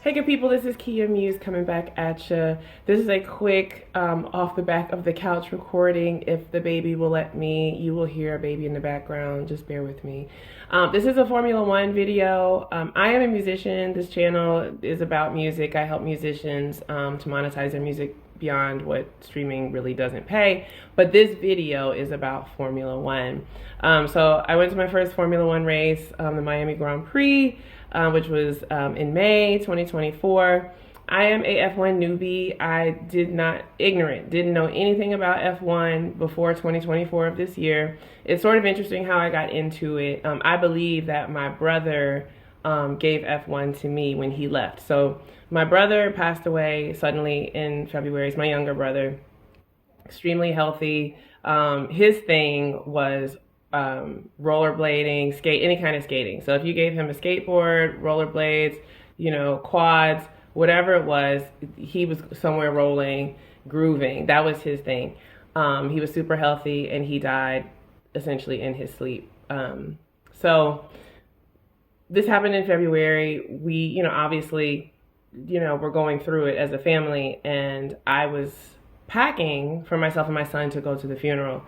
Hey good people, this is Kia Muse coming back at ya. This is a quick off the back of the couch recording. If the baby will let me, you will hear a baby in the background. Just bear with me. This is a Formula One video. I am a musician. This channel is about music. I help musicians to monetize their music beyond what streaming really doesn't pay. But this video is about Formula One. So I went to my first Formula One race, the Miami Grand Prix. Which was in May 2024. I am a F1 newbie. I didn't know anything about F1 before 2024 of this year. It's sort of interesting how I got into it. I believe that my brother gave F1 to me when he left. So my brother passed away suddenly in February. He's my younger brother, extremely healthy. His thing was rollerblading, any kind of skating. So if you gave him a skateboard, rollerblades, quads, whatever it was, he was somewhere rolling, grooving. That was his thing. He was super healthy and he died essentially in his sleep. So this happened in February. We, obviously, we're going through it as a family, and I was packing for myself and my son to go to the funeral.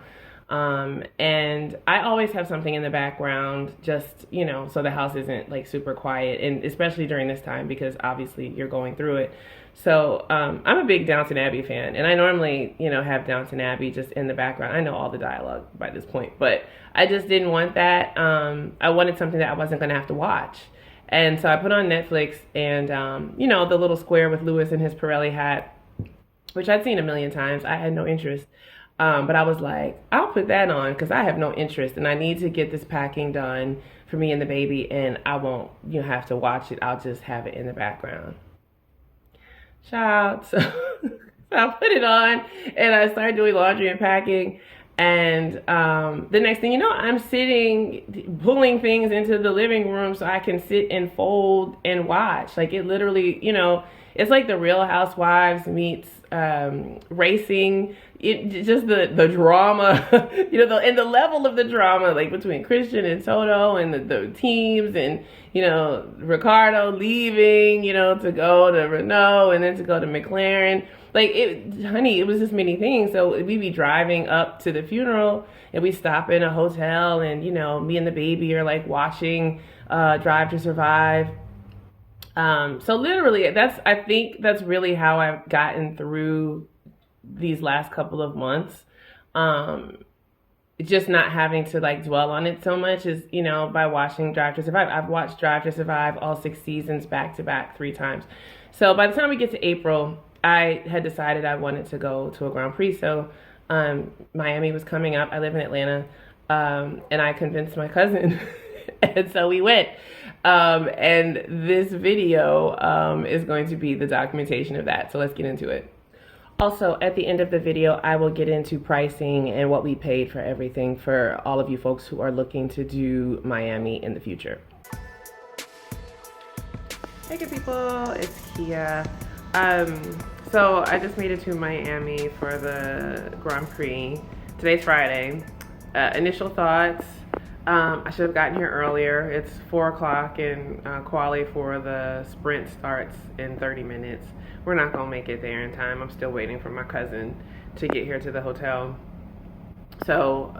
And I always have something in the background just, so the house isn't like super quiet, and especially during this time because obviously you're going through it. So, I'm a big Downton Abbey fan, and I normally, have Downton Abbey just in the background. I know all the dialogue by this point, but I just didn't want that. I wanted something that I wasn't going to have to watch. And so I put on Netflix and, the little square with Lewis and his Pirelli hat, which I'd seen a million times. I had no interest. But I was like, I'll put that on because I have no interest and I need to get this packing done for me and the baby, and I won't have to watch it. I'll just have it in the background. Child. So I put it on and I started doing laundry and packing. And the next thing you know, I'm sitting, pulling things into the living room so I can sit and fold and watch. Like it literally, it's like the Real Housewives meets racing. It just the drama, and the level of the drama, like between Christian and Toto and the teams, and Ricardo leaving, to go to Renault and then to go to McLaren. Like it was just many things. So we'd be driving up to the funeral and we stop in a hotel, and me and the baby are like watching Drive to Survive. So literally I think that's really how I've gotten through these last couple of months. Just not having to like dwell on it so much is, by watching Drive to Survive. I've watched Drive to Survive all 6 seasons back to back 3 times. So by the time we get to April, I had decided I wanted to go to a Grand Prix. So Miami was coming up. I live in Atlanta. And I convinced my cousin. And so we went. And this video is going to be the documentation of that. So let's get into it. Also, at the end of the video, I will get into pricing and what we paid for everything for all of you folks who are looking to do Miami in the future. Hey good people, it's Kia. So I just made it to Miami for the Grand Prix. Today's Friday. Initial thoughts. I should have gotten here earlier. It's 4 o'clock and quali for the sprint starts in 30 minutes. We're not gonna make it there in time. I'm still waiting for my cousin to get here to the hotel. So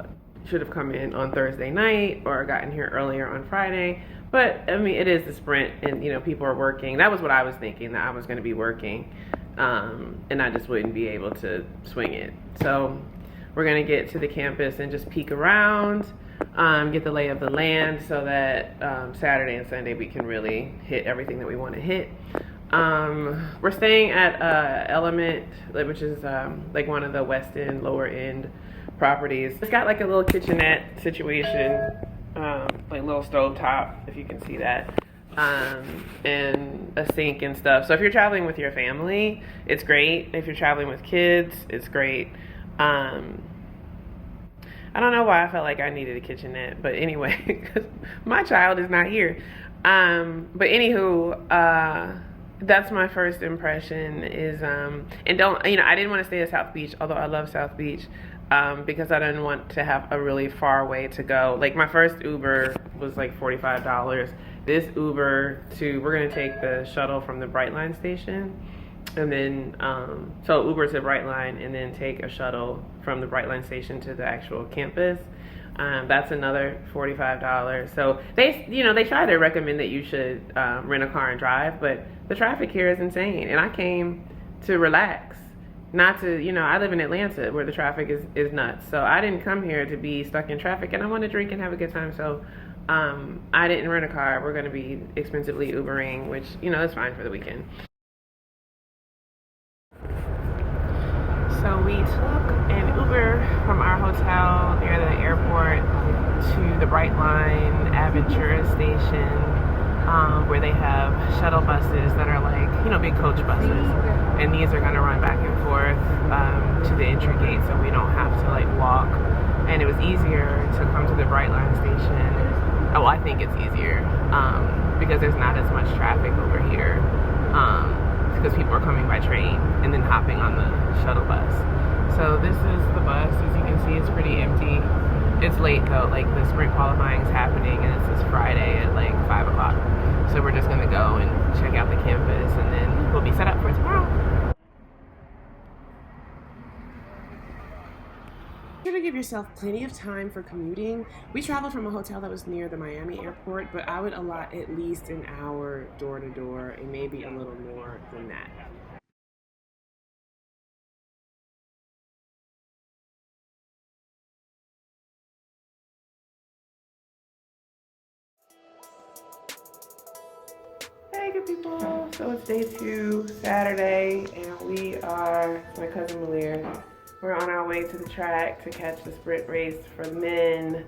should have come in on Thursday night or gotten here earlier on Friday. But I mean, it is the sprint, and people are working. That was what I was thinking, that I was gonna be working, and I just wouldn't be able to swing it. So we're gonna get to the campus and just peek around. Get the lay of the land so that Saturday and Sunday we can really hit everything that we want to hit. We're staying at Element, which is like one of the West End, lower end properties. It's got like a little kitchenette situation, like little stove top, if you can see that, and a sink and stuff. So if you're traveling with your family, it's great. If you're traveling with kids, it's great. I don't know why I felt like I needed a kitchenette, but anyway, because my child is not here. But anywho, that's my first impression is, and don't, I didn't want to stay at South Beach, although I love South Beach. because I didn't want to have a really far way to go. Like my first Uber was like $45. This Uber we're gonna take the shuttle from the Brightline station, and then so Uber to Brightline, and then take a shuttle from the Brightline station to the actual campus. That's another $45. So they try to recommend that you should rent a car and drive, but the traffic here is insane, and I came to relax. Not to, I live in Atlanta where the traffic is nuts. So I didn't come here to be stuck in traffic, and I want to drink and have a good time. So I didn't rent a car. We're going to be expensively Ubering, which, is fine for the weekend. So we took an Uber from our hotel near the airport to the Brightline Aventura station, where they have shuttle buses that are like, big coach buses. And these are gonna run back and forth to the entry gate, so we don't have to like walk. And it was easier to come to the Brightline station. Oh, I think it's easier because there's not as much traffic over here because people are coming by train and then hopping on the shuttle bus. So this is the bus. As you can see, it's pretty empty. It's late though, like the sprint qualifying is happening, and it's this Friday at like 5 o'clock. So we're just gonna go and check out the campus, and then we'll be set up for tomorrow. You're gonna give yourself plenty of time for commuting. We traveled from a hotel that was near the Miami airport, but I would allot at least an hour door to door, and maybe a little more than that. Hey good people, so it's day 2, Saturday, and we are, my cousin Malir, we're on our way to the track to catch the sprint race for the men.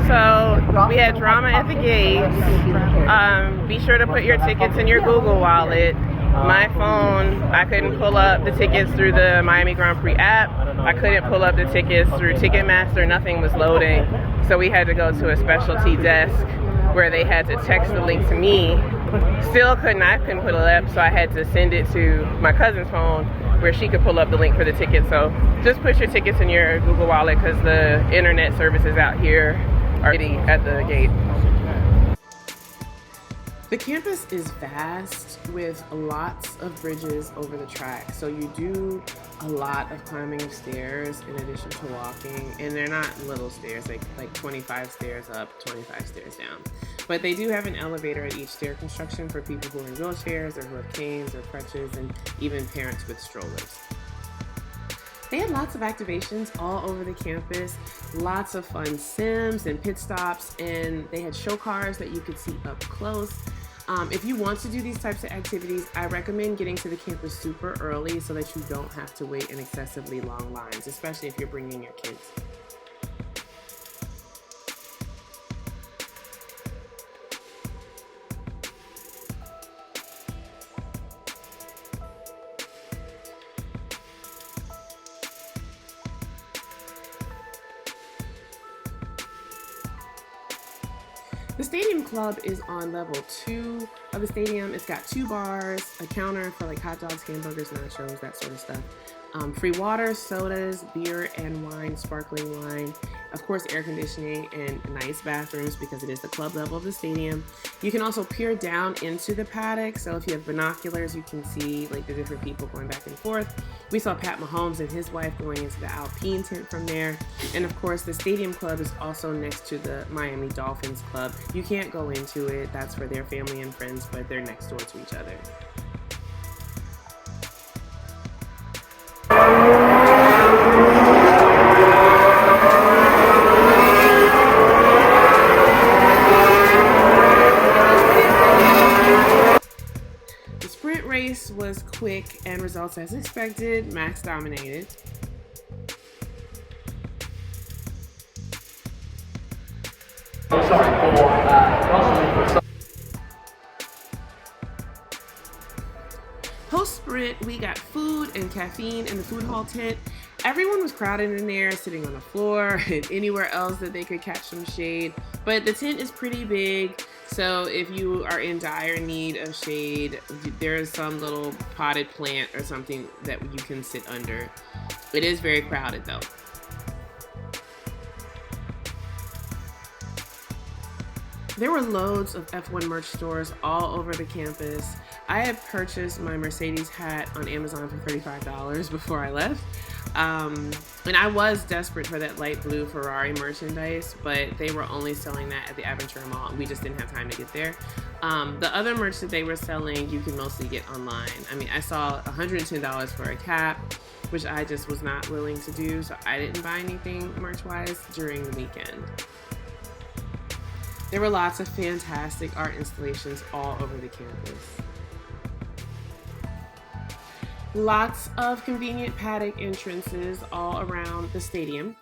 So we had drama at the gates. Be sure to put your tickets in your Google Wallet. My phone, I couldn't pull up the tickets through the Miami Grand Prix app. I couldn't pull up the tickets through Ticketmaster. Nothing was loading. So we had to go to a specialty desk where they had to text the link to me. Still couldn't pull it up, so I had to send it to my cousin's phone where she could pull up the link for the ticket. So just put your tickets in your Google Wallet because the internet services out here are at the gate. The campus is vast with lots of bridges over the track. So you do a lot of climbing of stairs in addition to walking. And they're not little stairs, like 25 stairs up, 25 stairs down. But they do have an elevator at each stair construction for people who are in wheelchairs or who have canes or crutches, and even parents with strollers. They had lots of activations all over the campus, lots of fun sims and pit stops, and they had show cars that you could see up close. If you want to do these types of activities, I recommend getting to the campus super early so that you don't have to wait in excessively long lines, especially if you're bringing your kids. The Stadium Club is on level 2 of the stadium. It's got 2 bars, a counter for like hot dogs, hamburgers, nachos, that sort of stuff. Free water, sodas, beer and wine, sparkling wine. Of course, air conditioning and nice bathrooms because it is the club level of the stadium. You can also peer down into the paddock. So if you have binoculars, you can see like the different people going back and forth. We saw Pat Mahomes and his wife going into the Alpine tent from there. And of course, the Stadium Club is also next to the Miami Dolphins Club. You can't go into it. That's for their family and friends, but they're next door to each other. Was quick and results as expected. Max dominated. Post sprint, we got food and caffeine in the food hall tent. Everyone was crowded in there, sitting on the floor and anywhere else that they could catch some shade. But the tent is pretty big. So if you are in dire need of shade, there is some little potted plant or something that you can sit under. It is very crowded though. There were loads of F1 merch stores all over the campus. I had purchased my Mercedes hat on Amazon for $35 before I left. And I was desperate for that light blue Ferrari merchandise, but they were only selling that at the Aventura Mall, and we just didn't have time to get there. The other merch that they were selling, you can mostly get online. I mean, I saw $110 for a cap, which I just was not willing to do, so I didn't buy anything merch-wise during the weekend. There were lots of fantastic art installations all over the campus. Lots of convenient Paddock entrances all around the stadium.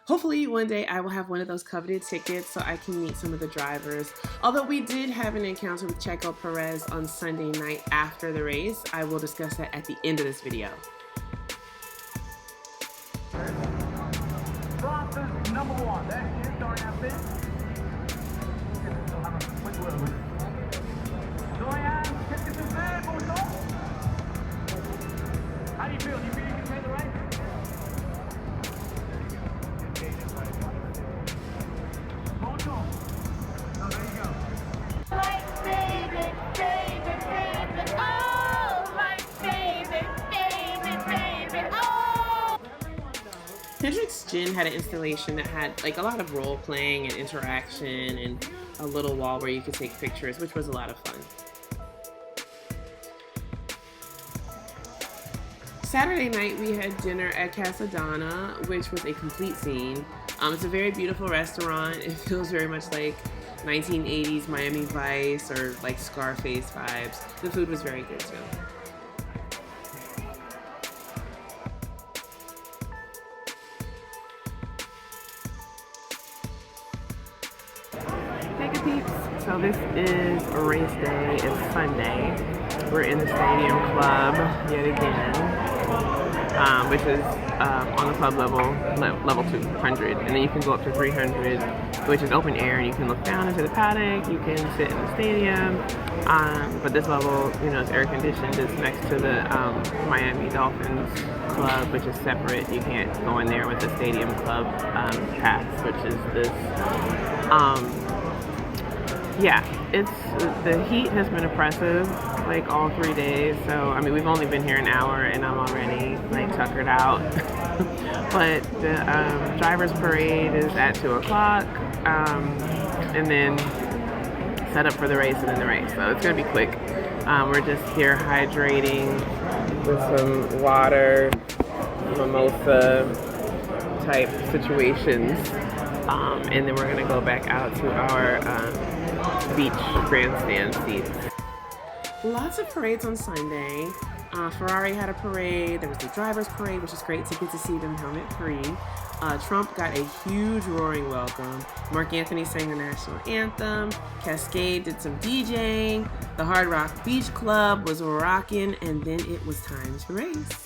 Hopefully one day I will have one of those coveted tickets so I can meet some of the drivers. Although we did have an encounter with Checo Perez on Sunday night after the race. I will discuss that at the end of this video. Number one, that is Dorian Fitz. Dorian, qu'est-ce que tu fais, Bonjour? How do you feel? Do you feel you can take the race? Bonjour. Oh, there you go. My favorite, favorite, favorite, oh, my favorite, favorite, favorite, oh. Hendricks Gin had an installation that had like a lot of role playing and interaction and a little wall where you could take pictures, which was a lot of fun. Saturday night we had dinner at Cassadonna, which was a complete scene. It's a very beautiful restaurant. It feels very much like 1980s Miami Vice or like Scarface vibes. The food was very good too. Take a peek. So this is race day. It's Sunday. We're in the Stadium Club yet again, which is on the club level 200, and then you can go up to 300, which is open air, and you can look down into the paddock. You can sit in the stadium, but this level, you know, is air conditioned. It's next to the Miami Dolphins Club, which is separate. You can't go in there with the Stadium Club pass, which is this. Yeah, the heat has been oppressive like all 3 days. So I mean, we've only been here an hour and I'm already like tuckered out. But the driver's parade is at 2 o'clock, and then set up for the race and then the race. So it's gonna be quick. We're just here hydrating with some water, mimosa type situations, and then we're gonna go back out to our beach grandstand seats. Lots of parades on Sunday. Ferrari had a parade. There was the driver's parade, which is great to get to see them helmet free. Trump got a huge roaring welcome. Mark Anthony sang the national anthem. Cascade did some DJing. The Hard Rock Beach Club was rocking, and then it was time to race.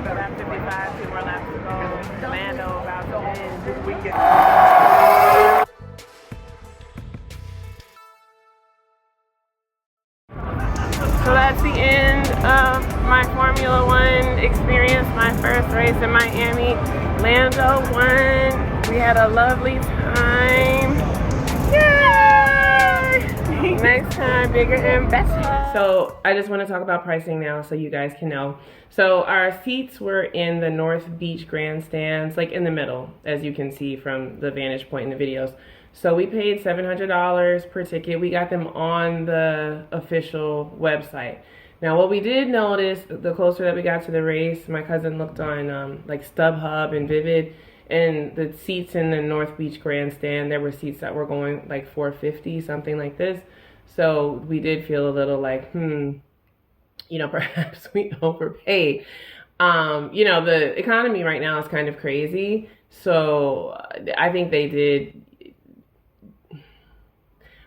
Lap 55, 2 more laps to go. Lando about to win this weekend. So that's the end of my Formula One experience, my first race in Miami. Lando won. We had a lovely time. Yay! Next time, bigger and better. So I just want to talk about pricing now so you guys can know. So our seats were in the North Beach Grandstands, like in the middle, as you can see from the vantage point in the videos. So we paid $700 per ticket. We got them on the official website. Now what we did notice, the closer that we got to the race, my cousin looked on like StubHub and Vivid, and the seats in the North Beach Grandstand, there were seats that were going like $450, something like this. So we did feel a little like, you know, perhaps we overpaid. You know, the economy right now is kind of crazy. So I think they did,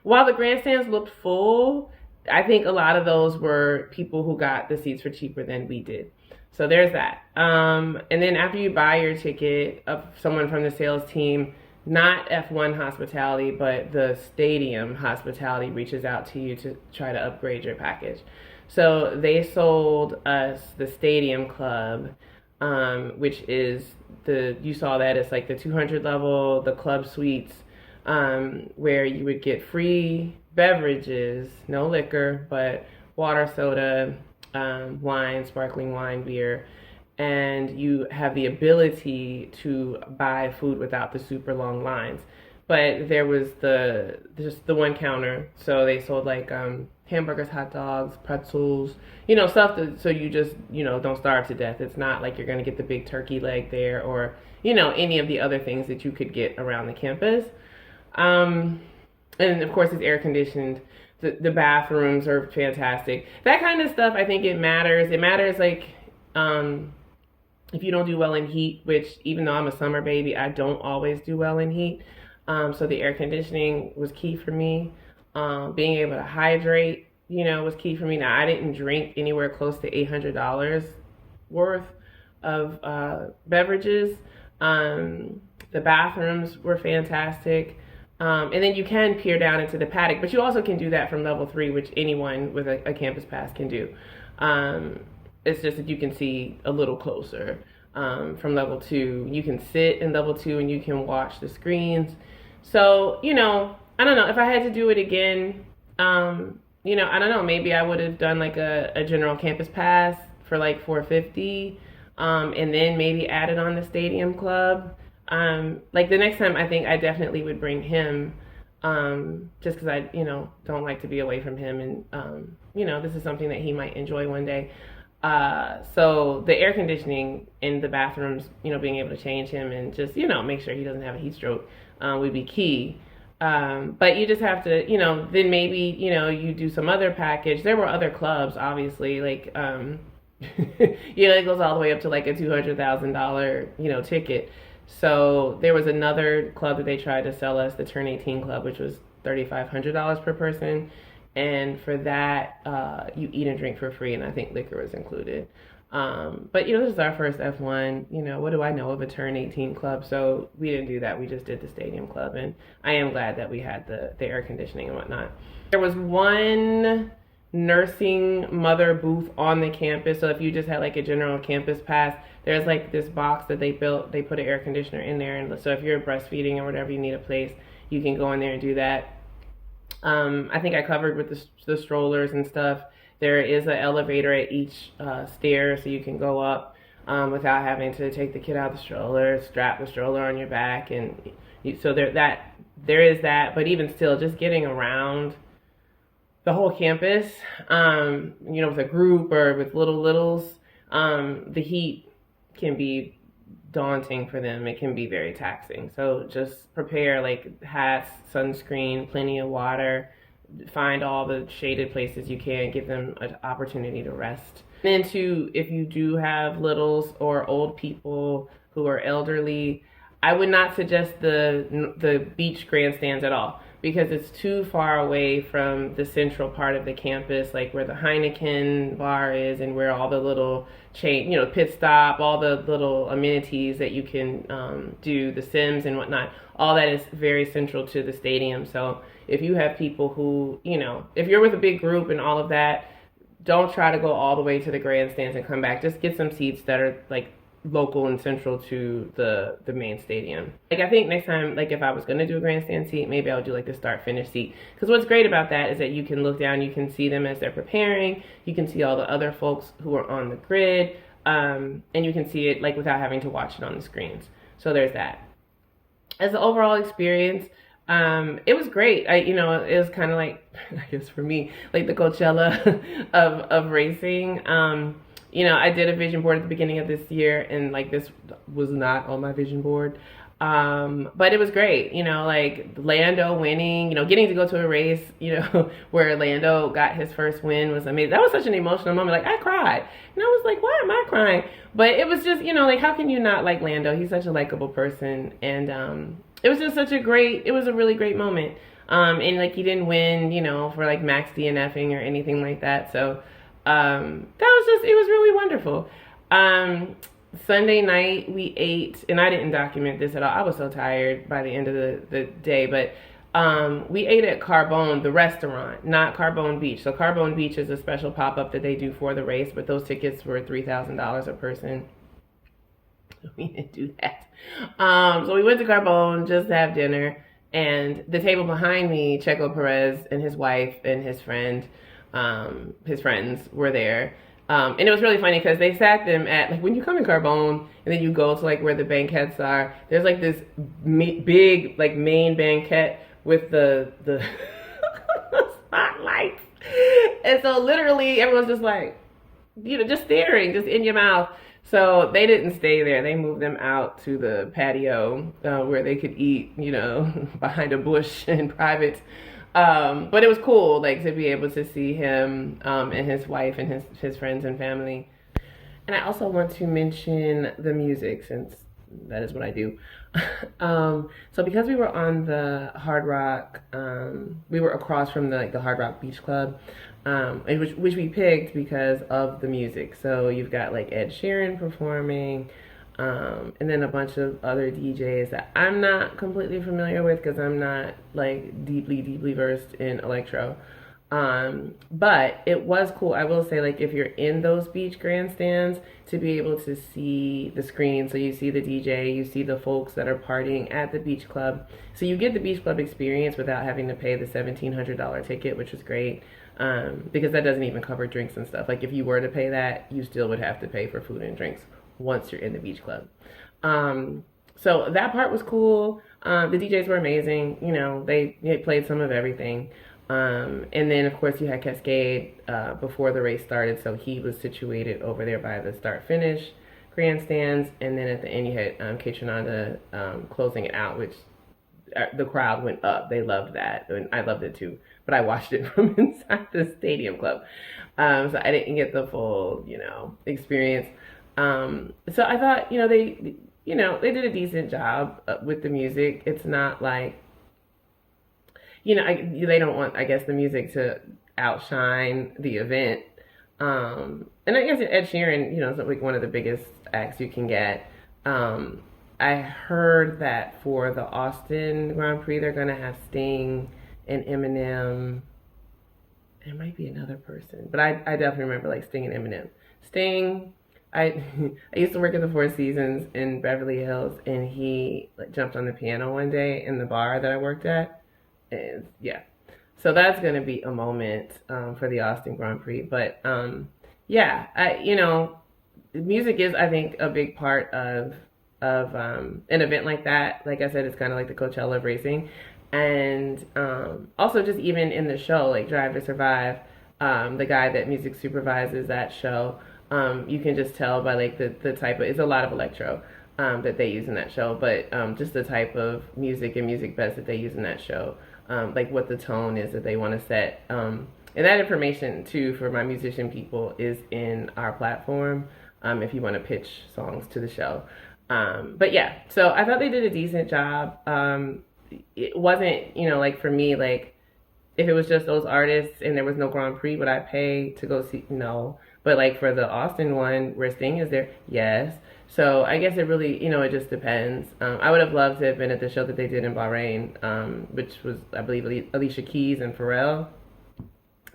while the grandstands looked full, I think a lot of those were people who got the seats for cheaper than we did. So there's that. And then after you buy your ticket, someone from the sales team, not F1 hospitality, but the stadium hospitality, reaches out to you to try to upgrade your package. So they sold us the stadium club, which is you saw that it's like the 200 level, the club suites, where you would get free beverages, no liquor, but water, soda, wine, sparkling wine, beer, and you have the ability to buy food without the super long lines. But there was just the one counter, so they sold like hamburgers, hot dogs, pretzels, you know, stuff so you just, you know, don't starve to death. It's not like you're gonna get the big turkey leg there, or, you know, any of the other things that you could get around the campus. And of course it's air conditioned. The bathrooms are fantastic. That kind of stuff, I think it matters. It matters, like, if you don't do well in heat, which even though I'm a summer baby, I don't always do well in heat. So the air conditioning was key for me. Being able to hydrate, you know, was key for me. Now, I didn't drink anywhere close to $800 worth of beverages. The bathrooms were fantastic. And then you can peer down into the paddock, but you also can do that from level 3, which anyone with a campus pass can do. It's just that you can see a little closer. From level 2, you can sit in level 2 and you can watch the screens. So, you know, I don't know if I had to do it again. You know, I don't know, maybe I would have done like a general campus pass for like $450, and then maybe added on the stadium club. Like the next time, I think I definitely would bring him, just because I, you know, don't like to be away from him, and you know, this is something that he might enjoy one day. So the air conditioning in the bathrooms, you know, being able to change him and just, you know, make sure he doesn't have a heat stroke, would be key. But you just have to, you know, then maybe, you know, you do some other package. There were other clubs, obviously, like, you know, it goes all the way up to like a $200,000, you know, ticket. So there was another club that they tried to sell us, the Turn 18 Club, which was $3,500 per person. And for that, you eat and drink for free, and I think liquor was included. But, you know, this is our first F1. You know, what do I know of a Turn 18 Club? So we didn't do that. We just did the stadium club, and I am glad that we had the air conditioning and whatnot. There was one nursing mother booth on the campus. So if you just had like a general campus pass, there's like this box that they built. They put an air conditioner in there, and so if you're breastfeeding or whatever, you need a place, you can go in there and do that. I think I covered with the strollers and stuff. There is an elevator at each stair, so you can go up without having to take the kid out of the stroller, strap the stroller on your back, and so there is that. But even still, just getting around the whole campus, you know, with a group or with littles, the heat can be daunting for them. It can be very taxing. So just prepare like hats, sunscreen, plenty of water, find all the shaded places you can, give them an opportunity to rest. Then too, if you do have littles or old people who are elderly, I would not suggest the beach grandstands at all, because it's too far away from the central part of the campus, like where the Heineken bar is and where all the little chain, you know, pit stop, all the little amenities that you can do, the Sims and whatnot. All that is very central to the stadium. So if you have people who, you know, if you're with a big group and all of that, don't try to go all the way to the grandstands and come back. Just get some seats that are like local and central to the main stadium. Like I think next time, like if I was going to do a grandstand seat, maybe I would do like the start finish seat, because what's great about that is that you can look down, you can see them as they're preparing, you can see all the other folks who are on the grid, and you can see it like without having to watch it on the screens. So there's that. As an overall experience, it was great. You know, it was kind of like, I guess for me, like the Coachella of racing. You know, I did a vision board at the beginning of this year, and like this was not on my vision board. But it was great, like Lando winning, getting to go to a race, where Lando got his first win was amazing. That was such an emotional moment. Like, I cried. And I was like, why am I crying? But it was just, like, how can you not like Lando? He's such a likable person. And it was just it was a really great moment. And like, he didn't win, for like max DNFing or anything like that. So it was really wonderful. Sunday night we ate, and I didn't document this at all. I was so tired by the end of the day, but we ate at Carbone, the restaurant, not Carbone Beach. So Carbone Beach is a special pop-up that they do for the race, but those tickets were $3,000 a person. We didn't do that. So we went to Carbone just to have dinner, and the table behind me, Checo Perez and his wife and his friends were there. And it was really funny because they sat them at, like, when you come in Carbone and then you go to like where the banquettes are, there's like this big like main banquette with the spotlights. And so literally everyone's just like, just staring, just in your mouth. So they didn't stay there. They moved them out to the patio where they could eat, behind a bush in private. But it was cool, like, to be able to see him and his wife and his friends and family. And I also want to mention the music, since that is what I do. So because we were on the Hard Rock, we were across from the Hard Rock Beach Club, which we picked because of the music. So you've got like Ed Sheeran performing, and then a bunch of other DJs that I'm not completely familiar with because I'm not like deeply versed in electro. But it was cool. I will say, like, if you're in those beach grandstands, to be able to see the screen, so you see the DJ, you see the folks that are partying at the beach club. So you get the beach club experience without having to pay the $1,700 ticket, which was great. Because that doesn't even cover drinks and stuff. Like, if you were to pay that, you still would have to pay for food and drinks once you're in the beach club. So that part was cool. The DJs were amazing. They played some of everything. And then of course you had Cascade before the race started, so he was situated over there by the start finish grandstands, and then at the end you had Kaytranada closing it out, which the crowd went up. They loved that, and I loved it too, but I watched it from inside the stadium club, so I didn't get the full experience. So I thought they did a decent job with the music. It's not like they don't want, I guess, the music to outshine the event. And I guess Ed Sheeran, is like one of the biggest acts you can get. I heard that for the Austin Grand Prix, they're going to have Sting and Eminem. There might be another person, but I definitely remember like Sting and Eminem. Sting, I used to work at the Four Seasons in Beverly Hills, and he like jumped on the piano one day in the bar that I worked at. And yeah, so that's gonna be a moment for the Austin Grand Prix. But music is, I think, a big part of an event like that. Like I said, it's kind of like the Coachella of racing, and also just even in the show, like Drive to Survive, the guy that music supervises that show, you can just tell by like the type of, it's a lot of electro that they use in that show, but just the type of music and music beds that they use in that show. Like what the tone is that they want to set. And that information too for my musician people is in our platform if you want to pitch songs to the show. But yeah, so I thought they did a decent job. It wasn't, like for me, like if it was just those artists and there was no Grand Prix, would I pay to go see? No. But like for the Austin one where Sting is there, yes. So I guess it really, it just depends. I would have loved to have been at the show that they did in Bahrain, which was, I believe, Alicia Keys and Pharrell.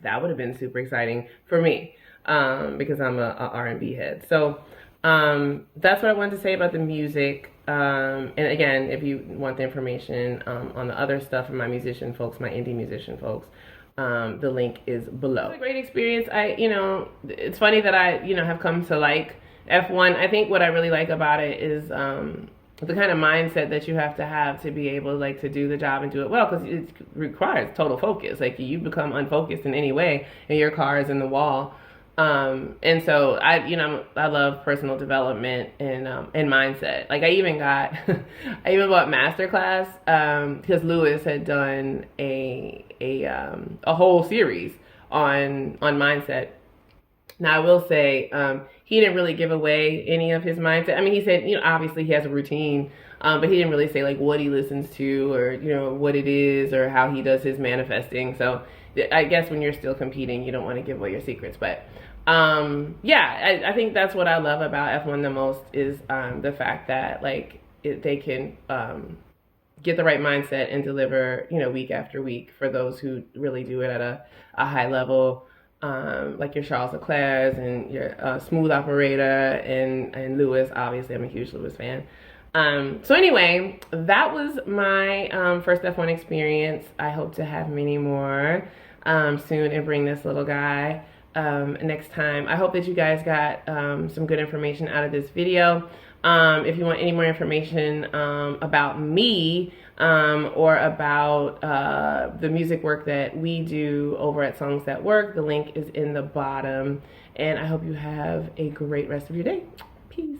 That would have been super exciting for me because I'm a R&B head. So that's what I wanted to say about the music. And again, if you want the information on the other stuff from my musician folks, my indie musician folks, the link is below. It was a great experience. It's funny that I, have come to like F1. I think what I really like about it is the kind of mindset that you have to be able like to do the job and do it well, because it requires total focus. Like you become unfocused in any way and your car is in the wall, And so I love personal development and mindset. Like I even got, I even bought Masterclass, because Lewis had done a whole series on mindset. Now I will say, he didn't really give away any of his mindset. I mean, he said, obviously he has a routine, but he didn't really say like what he listens to or, what it is or how he does his manifesting. So I guess when you're still competing, you don't want to give away your secrets. But I think that's what I love about F1 the most is the fact that like they can get the right mindset and deliver, week after week for those who really do it at a high level. Like your Charles Leclerc and your Smooth Operator and Lewis. Obviously, I'm a huge Lewis fan. So anyway, that was my first F1 experience. I hope to have many more soon and bring this little guy next time. I hope that you guys got some good information out of this video. If you want any more information about me or about the music work that we do over at Songs That Work, the link is in the bottom. And I hope you have a great rest of your day. Peace.